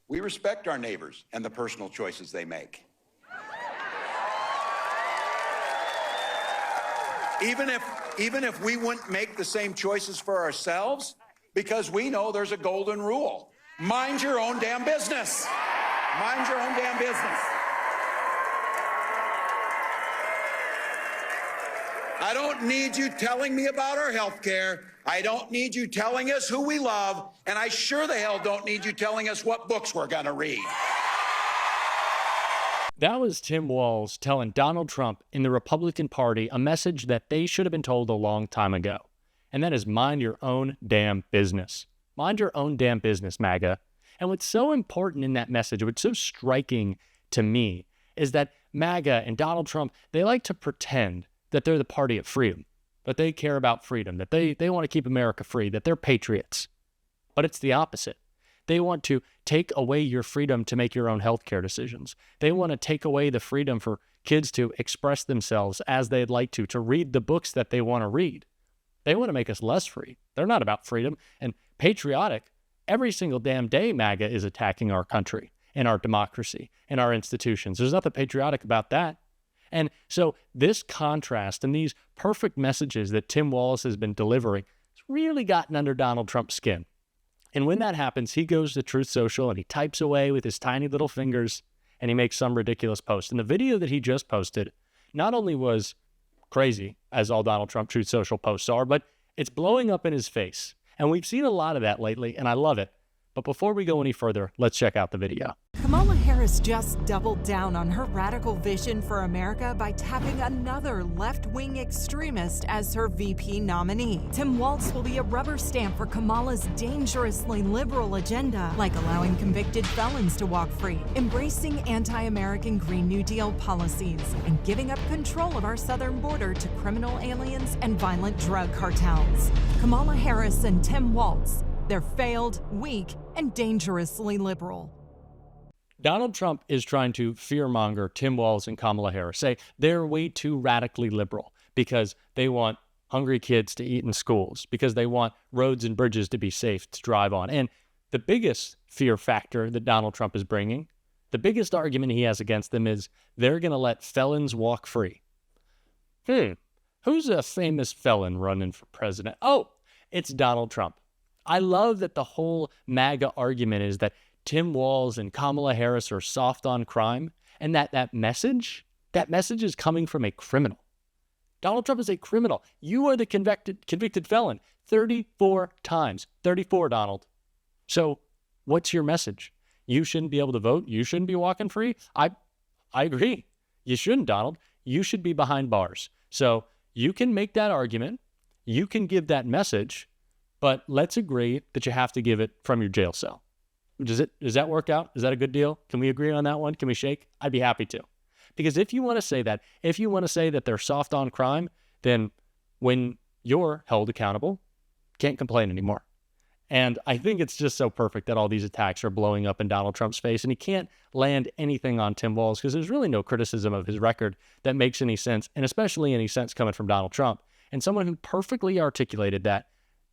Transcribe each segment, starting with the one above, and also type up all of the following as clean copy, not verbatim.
We respect our neighbors and the personal choices they make. Even if we wouldn't make the same choices for ourselves, because we know there's a golden rule. Mind your own damn business. Mind your own damn business. I don't need you telling me about our health care. I don't need you telling us who we love. And I sure the hell don't need you telling us what books we're going to read. That was Tim Walz telling Donald Trump and the Republican Party a message that they should have been told a long time ago. And that is mind your own damn business. Mind your own damn business, MAGA. And what's so important in that message, what's so striking to me, is that MAGA and Donald Trump, they like to pretend that they're the party of freedom, that they care about freedom, that they want to keep America free, that they're patriots. But it's the opposite. They want to take away your freedom to make your own healthcare decisions. They want to take away the freedom for kids to express themselves as they'd like to read the books that they want to read. They want to make us less free. They're not about freedom. And patriotic, every single damn day MAGA is attacking our country and our democracy and our institutions. There's nothing patriotic about that. And so this contrast and these perfect messages that Tim Walz has been delivering has really gotten under Donald Trump's skin. And when that happens, he goes to Truth Social and he types away with his tiny little fingers and he makes some ridiculous post. And the video that he just posted not only was crazy, as all Donald Trump Truth Social posts are, but it's blowing up in his face. And we've seen a lot of that lately, and I love it. But before we go any further, let's check out the video. Kamala Harris just doubled down on her radical vision for America by tapping another left-wing extremist as her VP nominee. Tim Walz will be a rubber stamp for Kamala's dangerously liberal agenda, like allowing convicted felons to walk free, embracing anti-American Green New Deal policies, and giving up control of our southern border to criminal aliens and violent drug cartels. Kamala Harris and Tim Walz, they're failed, weak, and dangerously liberal. Donald Trump is trying to fearmonger Tim Walz and Kamala Harris, say they're way too radically liberal because they want hungry kids to eat in schools, because they want roads and bridges to be safe to drive on. And the biggest fear factor that Donald Trump is bringing, the biggest argument he has against them is they're going to let felons walk free. Who's a famous felon running for president? Oh, it's Donald Trump. I love that the whole MAGA argument is that Tim Walz and Kamala Harris are soft on crime, and that message is coming from a criminal. Donald Trump is a criminal. You are the convicted felon 34 times. 34, Donald. So what's your message? You shouldn't be able to vote? You shouldn't be walking free? I agree. You shouldn't, Donald. You should be behind bars. So you can make that argument. You can give that message. But let's agree that you have to give it from your jail cell. Does that work out? Is that a good deal? Can we agree on that one? Can we shake? I'd be happy to. Because if you want to say that, if you want to say that they're soft on crime, then when you're held accountable, can't complain anymore. And I think it's just so perfect that all these attacks are blowing up in Donald Trump's face, and he can't land anything on Tim Walz because there's really no criticism of his record that makes any sense, and especially any sense coming from Donald Trump. And someone who perfectly articulated that,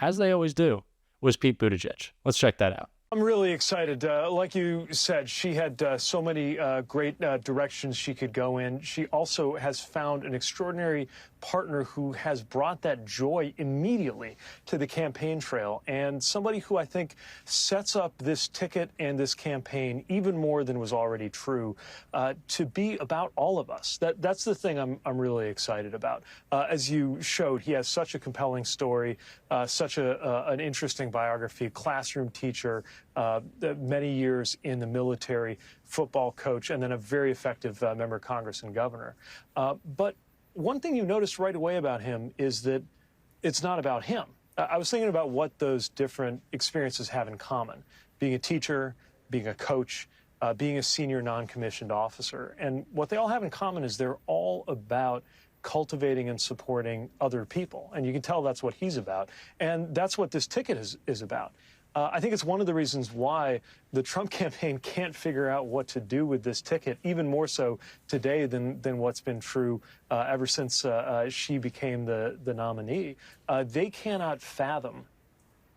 as they always do, was Pete Buttigieg. Let's check that out. I'm really excited. Like you said, she had so many great directions she could go in. She also has found an extraordinary partner who has brought that joy immediately to the campaign trail, and somebody who I think sets up this ticket and this campaign even more than was already true to be about all of us. That's the thing I'm really excited about. As you showed, he has such a compelling story, such an interesting biography, classroom teacher, many years in the military, football coach, and then a very effective member of Congress and governor. But one thing you notice right away about him is that it's not about him. I was thinking about what those different experiences have in common. Being a teacher, being a coach, being a senior non-commissioned officer. And what they all have in common is they're all about cultivating and supporting other people. And you can tell that's what he's about. And that's what this ticket is about. I think it's one of the reasons why the Trump campaign can't figure out what to do with this ticket, even more so today than what's been true ever since she became the nominee. They cannot fathom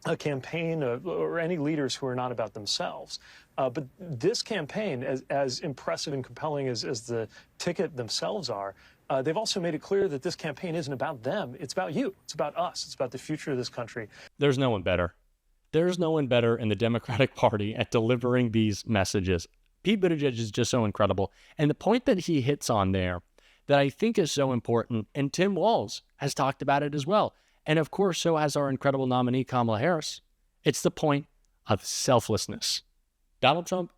a campaign or any leaders who are not about themselves. But this campaign, as impressive and compelling as the ticket themselves are, they've also made it clear that this campaign isn't about them. It's about you. It's about us. It's about the future of this country. There's no one better. There's no one better in the Democratic Party at delivering these messages. Pete Buttigieg is just so incredible. And the point that he hits on there that I think is so important, and Tim Walz has talked about it as well, and of course, so has our incredible nominee, Kamala Harris, it's the point of selflessness. Donald Trump,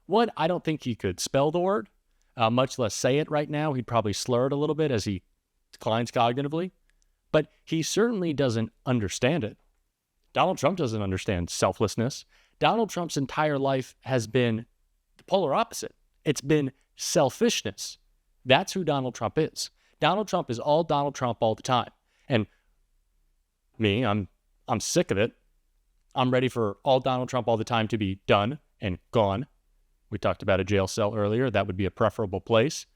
one, I don't think he could spell the word, much less say it right now. He'd probably slur it a little bit as he declines cognitively, but he certainly doesn't understand it. Donald Trump doesn't understand selflessness. Donald Trump's entire life has been the polar opposite. It's been selfishness. That's who Donald Trump is. Donald Trump is all Donald Trump all the time. And me, I'm sick of it. I'm ready for all Donald Trump all the time to be done and gone. We talked about a jail cell earlier. That would be a preferable place.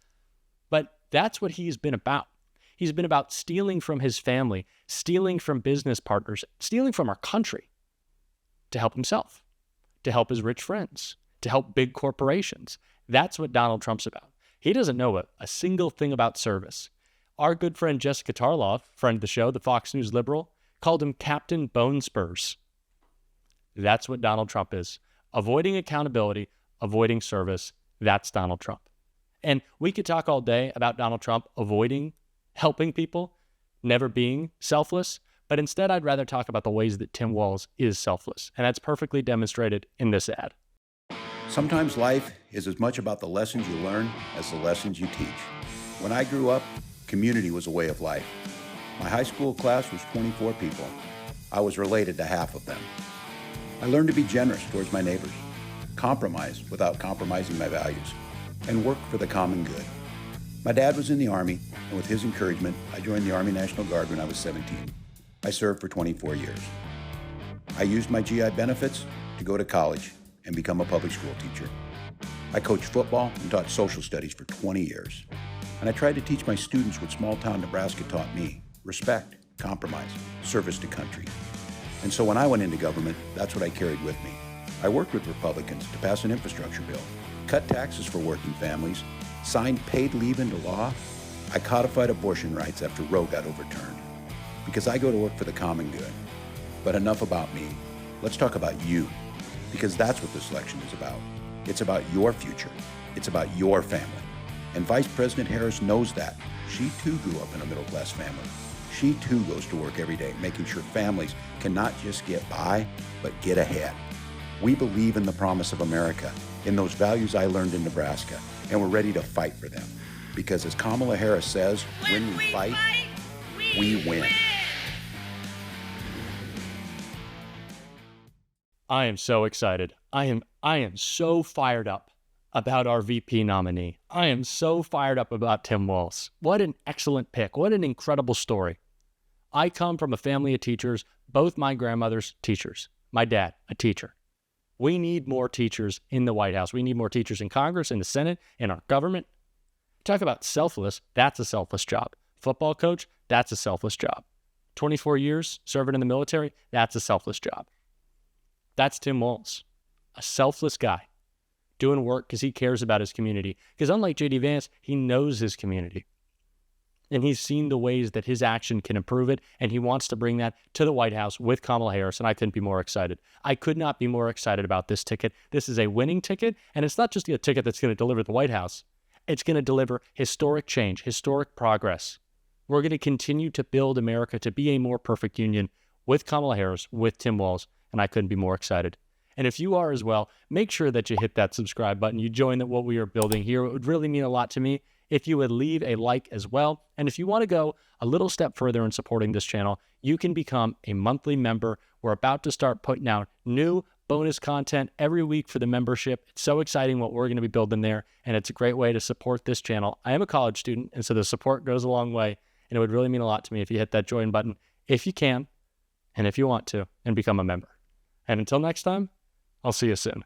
But that's what he's been about. He's been about stealing from his family, stealing from business partners, stealing from our country to help himself, to help his rich friends, to help big corporations. That's what Donald Trump's about. He doesn't know a single thing about service. Our good friend Jessica Tarloff, friend of the show, the Fox News liberal, called him Captain Bone Spurs. That's what Donald Trump is. Avoiding accountability, avoiding service. That's Donald Trump. And we could talk all day about Donald Trump avoiding helping people, never being selfless, but instead I'd rather talk about the ways that Tim Walz is selfless. And that's perfectly demonstrated in this ad. Sometimes life is as much about the lessons you learn as the lessons you teach. When I grew up, community was a way of life. My high school class was 24 people. I was related to half of them. I learned to be generous towards my neighbors, compromise without compromising my values, and work for the common good. My dad was in the Army, and with his encouragement, I joined the Army National Guard when I was 17. I served for 24 years. I used my GI benefits to go to college and become a public school teacher. I coached football and taught social studies for 20 years. And I tried to teach my students what small-town Nebraska taught me: respect, compromise, service to country. And so when I went into government, that's what I carried with me. I worked with Republicans to pass an infrastructure bill, cut taxes for working families, signed paid leave into law. I codified abortion rights after Roe got overturned. Because I go to work for the common good. But enough about me. Let's talk about you. Because that's what this election is about. It's about your future. It's about your family. And Vice President Harris knows that. She too grew up in a middle-class family. She too goes to work every day, making sure families can not just get by, but get ahead. We believe in the promise of America, in those values I learned in Nebraska, and we're ready to fight for them. Because as Kamala Harris says, when we fight, we win. I am so excited. I am so fired up about our VP nominee. I am so fired up about Tim Walz. What an excellent pick. What an incredible story. I come from a family of teachers, both my grandmothers teachers, my dad a teacher. We need more teachers in the White House. We need more teachers in Congress, in the Senate, in our government. Talk about selfless, that's a selfless job. Football coach, that's a selfless job. 24 years serving in the military, that's a selfless job. That's Tim Walz, a selfless guy doing work because he cares about his community. Because unlike J.D. Vance, he knows his community. And he's seen the ways that his action can improve it, and he wants to bring that to the White House with Kamala Harris, and I couldn't be more excited. I could not be more excited about this ticket. This is a winning ticket, and it's not just a ticket that's going to deliver the White House. It's going to deliver historic change, historic progress. We're going to continue to build America to be a more perfect union with Kamala Harris, with Tim Walz, and I couldn't be more excited. And if you are as well, make sure that you hit that subscribe button. You join what we are building here. It would really mean a lot to me if you would leave a like as well. And if you want to go a little step further in supporting this channel, you can become a monthly member. We're about to start putting out new bonus content every week for the membership. It's so exciting what we're going to be building there, and it's a great way to support this channel. I am a college student, and so the support goes a long way, and it would really mean a lot to me if you hit that join button, if you can, and if you want to, and become a member. And until next time, I'll see you soon.